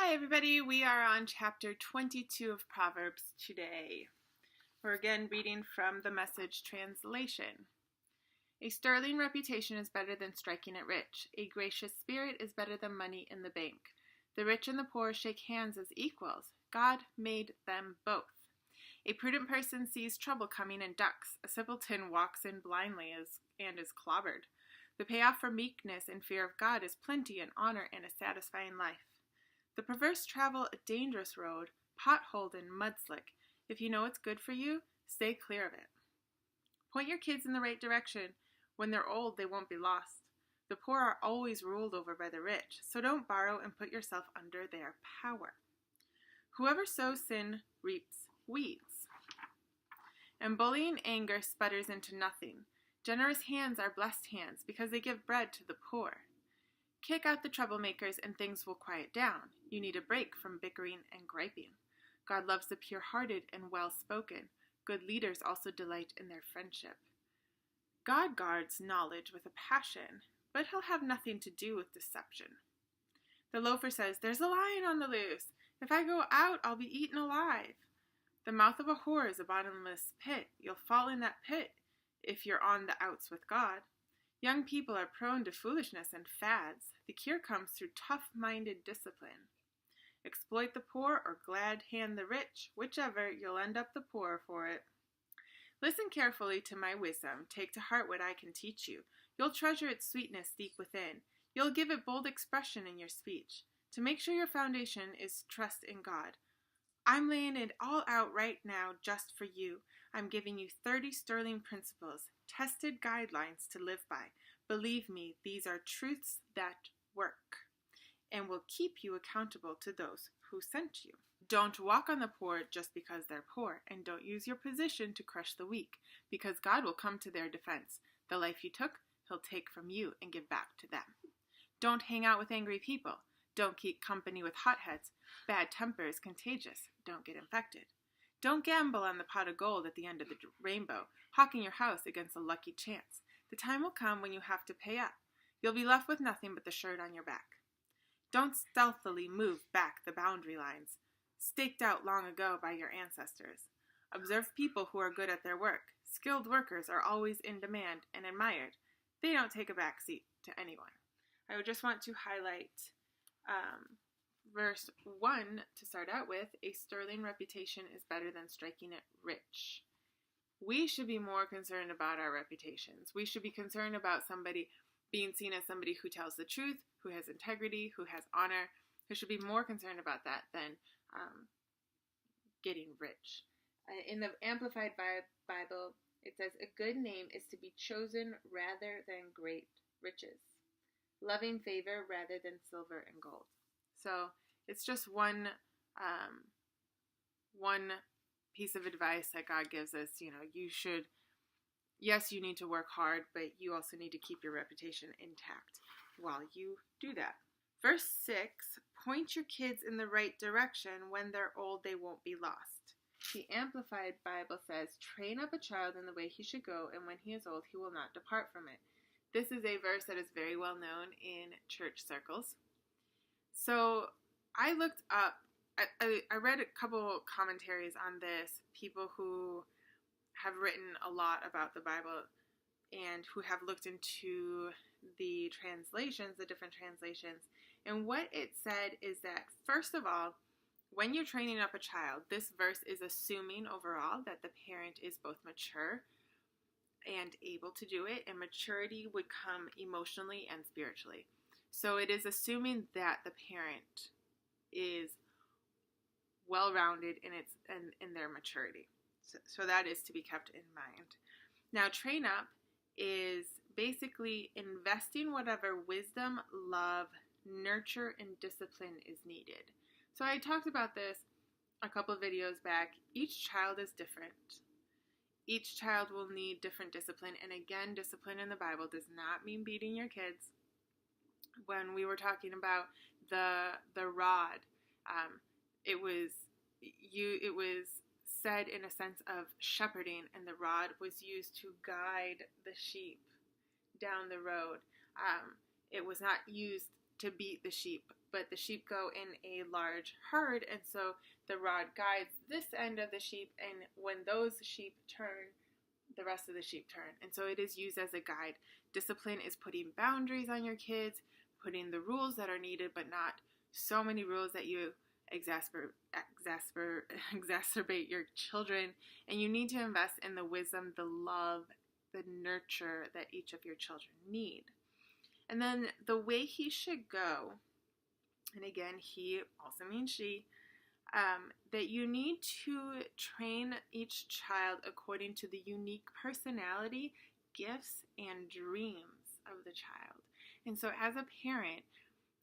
Hi everybody, we are on chapter 22 of Proverbs today. We're again reading from the Message translation. A sterling reputation is better than striking it rich. A gracious spirit is better than money in the bank. The rich and the poor shake hands as equals. God made them both. A prudent person sees trouble coming and ducks. A simpleton walks in blindly and is clobbered. The payoff for meekness and fear of God is plenty and honor and a satisfying life. The perverse travel a dangerous road, potholed and mudslick. If you know it's good for you, stay clear of it. Point your kids in the right direction. When they're old, they won't be lost. The poor are always ruled over by the rich, so don't borrow and put yourself under their power. Whoever sows sin reaps weeds, and bullying anger sputters into nothing. Generous hands are blessed hands because they give bread to the poor. Kick out the troublemakers and things will quiet down. You need a break from bickering and griping. God loves the pure-hearted and well-spoken. Good leaders also delight in their friendship. God guards knowledge with a passion, but he'll have nothing to do with deception. The loafer says, "There's a lion on the loose. If I go out, I'll be eaten alive." The mouth of a whore is a bottomless pit. You'll fall in that pit if you're on the outs with God. Young people are prone to foolishness and fads. The cure comes through tough-minded discipline. Exploit the poor or glad hand the rich. Whichever, you'll end up the poorer for it. Listen carefully to my wisdom. Take to heart what I can teach you. You'll treasure its sweetness deep within. You'll give it bold expression in your speech. To make sure your foundation is trust in God. I'm laying it all out right now just for you. I'm giving you 30 sterling principles, tested guidelines to live by. Believe me, these are truths that work and will keep you accountable to those who sent you. Don't walk on the poor just because they're poor, and don't use your position to crush the weak, because God will come to their defense. The life you took, he'll take from you and give back to them. Don't hang out with angry people. Don't keep company with hotheads. Bad temper is contagious. Don't get infected. Don't gamble on the pot of gold at the end of the rainbow, hawking your house against a lucky chance. The time will come when you have to pay up. You'll be left with nothing but the shirt on your back. Don't stealthily move back the boundary lines, staked out long ago by your ancestors. Observe people who are good at their work. Skilled workers are always in demand and admired. They don't take a back seat to anyone. I would just want to highlight verse 1 to start out with. A sterling reputation is better than striking it rich. We should be more concerned about our reputations. We should be concerned about somebody being seen as somebody who tells the truth, who has integrity, who has honor. We should be more concerned about that than getting rich. In the Amplified Bible, it says, "A good name is to be chosen rather than great riches, loving favor rather than silver and gold." So it's just one piece of advice that God gives us. You know, yes, you need to work hard, but you also need to keep your reputation intact while you do that. Verse 6, point your kids in the right direction. When they're old, they won't be lost. The Amplified Bible says, train up a child in the way he should go, and when he is old, he will not depart from it. This is a verse that is very well known in church circles. So I looked up, I read a couple commentaries on this, people who have written a lot about the Bible and who have looked into the translations, the different translations. And what it said is that, first of all, when you're training up a child, this verse is assuming overall that the parent is both mature and able to do it, and maturity would come emotionally and spiritually. So it is assuming that the parent is well-rounded in their maturity. So that is to be kept in mind. Now, train up is basically investing whatever wisdom, love, nurture, and discipline is needed. So I talked about this a couple of videos back. Each child is different. Each child will need different discipline. And again, discipline in the Bible does not mean beating your kids. When we were talking about the rod, it was said in a sense of shepherding, and the rod was used to guide the sheep down the road. It was not used to beat the sheep but the sheep go in a large herd, and so the rod guides this end of the sheep, and when those sheep turn, the rest of the sheep turn. And so it is used as a guide. Discipline is putting boundaries on your kids, putting the rules that are needed, but not so many rules that you exacerbate your children. And you need to invest in the wisdom, the love, the nurture that each of your children need. And then the way he should go, and again, he also means she, that you need to train each child according to the unique personality, gifts, and dreams of the child. And so as a parent,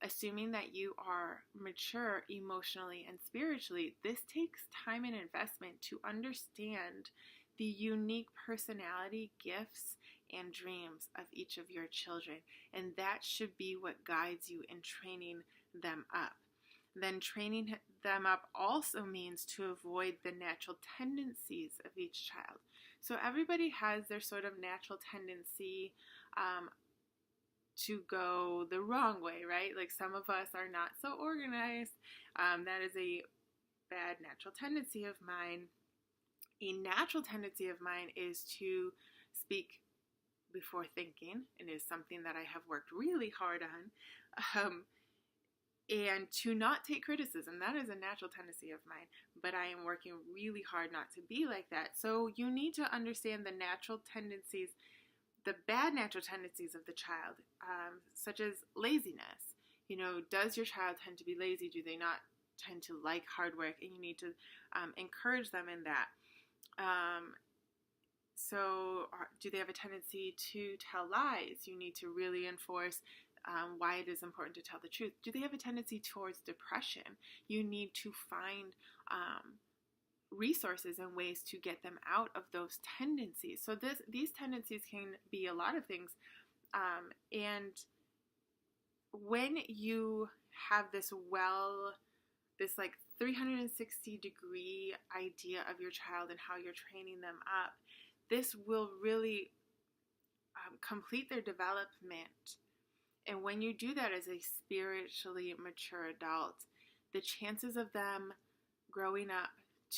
assuming that you are mature emotionally and spiritually, this takes time and investment to understand the unique personality, gifts, and dreams of each of your children. And that should be what guides you in training them up. Then training them up also means to avoid the natural tendencies of each child. So everybody has their sort of natural tendency to go the wrong way, right? Like some of us are not so organized. That is a bad natural tendency of mine. A natural tendency of mine is to speak before thinking. It is something that I have worked really hard on. And to not take criticism. That is a natural tendency of mine, but I am working really hard not to be like that. So you need to understand the natural tendencies, the bad natural tendencies of the child, such as laziness. You know, does your child tend to be lazy? Do they not tend to like hard work? And you need to encourage them in that. Do they have a tendency to tell lies? You need to really enforce why it is important to tell the truth. Do they have a tendency towards depression? You need to find resources and ways to get them out of those tendencies. So these tendencies can be a lot of things. And when you have this like 360 degree idea of your child and how you're training them up, this will really complete their development. And when you do that as a spiritually mature adult, the chances of them growing up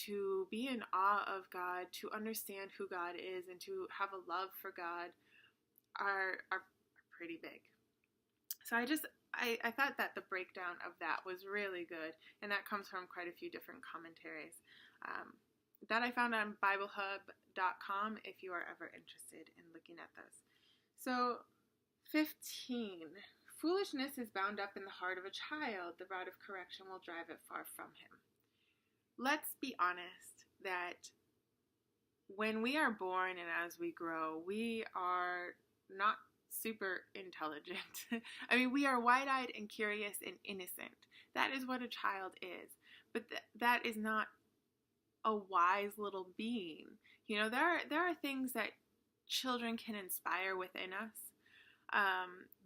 to be in awe of God, to understand who God is, and to have a love for God are pretty big. So I thought that the breakdown of that was really good, and that comes from quite a few different commentaries that I found on BibleHub.com if you are ever interested in looking at those. So 15. Foolishness is bound up in the heart of a child. The rod of correction will drive it far from him. Let's be honest that when we are born and as we grow, we are not super intelligent. I mean, we are wide-eyed and curious and innocent. That is what a child is. But that is not a wise little being. You know, there are things that children can inspire within us.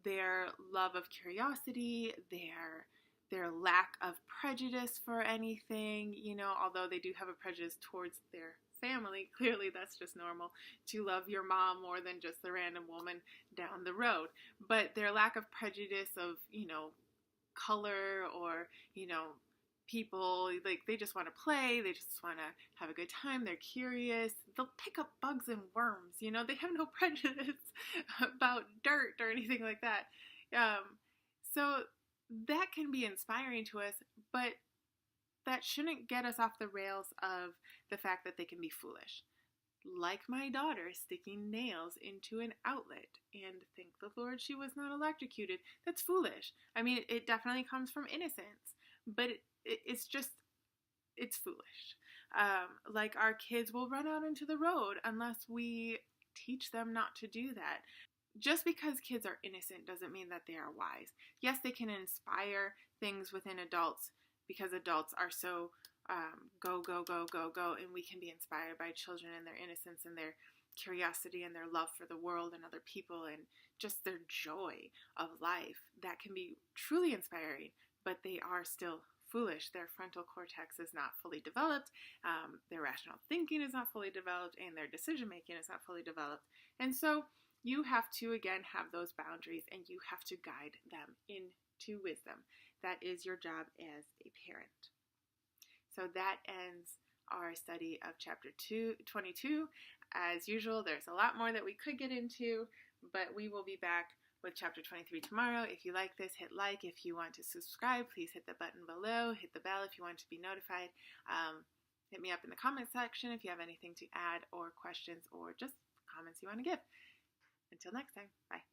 Their love of curiosity, their lack of prejudice for anything, you know, although they do have a prejudice towards their family. Clearly that's just normal to love your mom more than just the random woman down the road. But their lack of prejudice of, you know, color or, you know, people, like they just want to play, they just want to have a good time, they're curious, they'll pick up bugs and worms, you know, they have no prejudice about dirt or anything like that. So that can be inspiring to us, but that shouldn't get us off the rails of the fact that they can be foolish. Like my daughter sticking nails into an outlet, and thank the Lord she was not electrocuted. That's foolish. I mean, it definitely comes from innocence, but it's foolish. Like our kids will run out into the road unless we teach them not to do that. Just because kids are innocent doesn't mean that they are wise. Yes, they can inspire things within adults because adults are so go, and we can be inspired by children and their innocence and their curiosity and their love for the world and other people and just their joy of life. That can be truly inspiring, but they are still foolish. Their frontal cortex is not fully developed, their rational thinking is not fully developed, and their decision making is not fully developed. And so you have to, again, have those boundaries, and you have to guide them into wisdom. That is your job as a parent. So that ends our study of chapter 22. As usual, there's a lot more that we could get into, but we will be back with chapter 23 tomorrow. If you like this, hit like. If you want to subscribe, please hit the button below. Hit the bell if you want to be notified. Hit me up in the comment section if you have anything to add or questions or just comments you want to give. Until next time, bye.